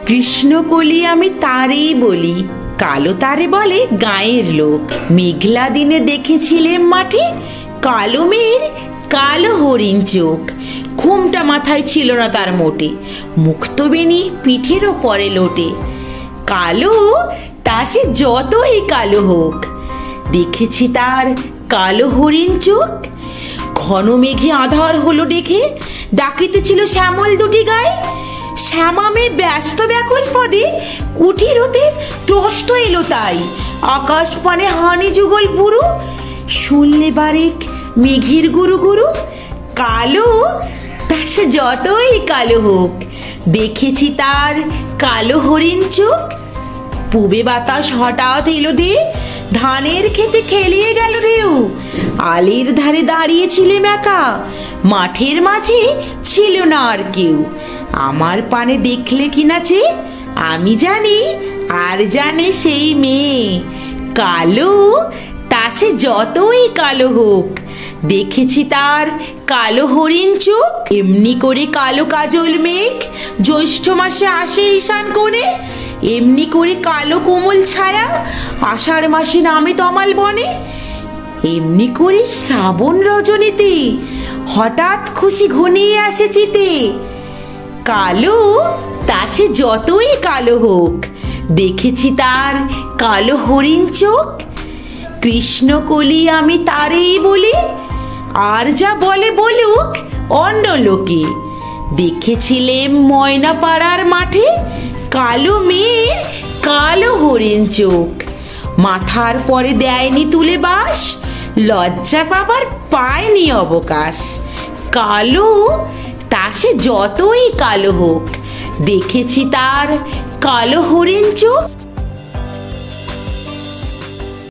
কৃষ্ণকলি আমি তারেই বলি, কালো তারে বলে গাঁয়ের লোক। মেঘলা দিনে দেখেছিলেম মাঠে কালো মেয়ের কালো হরিণ চোখ। ঘুমটা মাথায় ছিল না তার মোটে, মুক্তবেণী পিঠেরও পরে লোটে। কালো তা সে যতই কালো হোক, দেখেছি তার কালো হরিণ চোখ। ঘন মেঘে আধার হলো দেখে ডাকিতেছিল শ্যামল দুটি গায়ে। শ্যামামে ব্যস্ত ব্যাকুল পদে কুঠির হতে ত্রস্ত এলো তাই। আকাশ পানে হানি যুগল পুরু, শুনলে বারেক মেঘের গুরু গুরু। কালো তা সে যতই কালো হোক, দেখেছি তার কালো হরিণ চোখ। পূবে বাতাস হঠাৎ এলো দে, ধানের খেতে খেলিয়ে গেল রেউ। আলের ধারে দাঁড়িয়েছিলেম একা, মাঠের মাঝে ছিল না আর কেউ। আমার পানে দেখলে কিনা চে, আমি জানি আর জানে সেই মেয়ে। কালো তা সে যতই কালো হোক, দেখেছি তার কালো হরিণ চোখ। এমনি করে কালো কাজল মেঘ জ্যৈষ্ঠ মাসে আসে ঈশান কোণে, এমনি করে কালো কোমল ছায়া আষাঢ় মাসে নামে তমাল বনে। এমনি করে শ্রাবণ রজনীতে হঠাৎ খুশি ঘনিয়ে আসে চিতে। কালো তা সে যতই কালো হোক, দেখেছি তার কালো হরিণ চোখ। কৃষ্ণকলি আমি তারেই বলি, আর যা বলে বলুক অন্য লোকে। দেখেছিলেম ময়না পাড়ার মাঠে কালো মেয়ে কালো হরিণ চোখ। মাথার পরে দেয়নি তুলে বাস, লজ্জা পাবার পায়নি অবকাশ। কালো তা সে যতই কালো হোক, দেখেছি তার কালো হরিণ চোখ।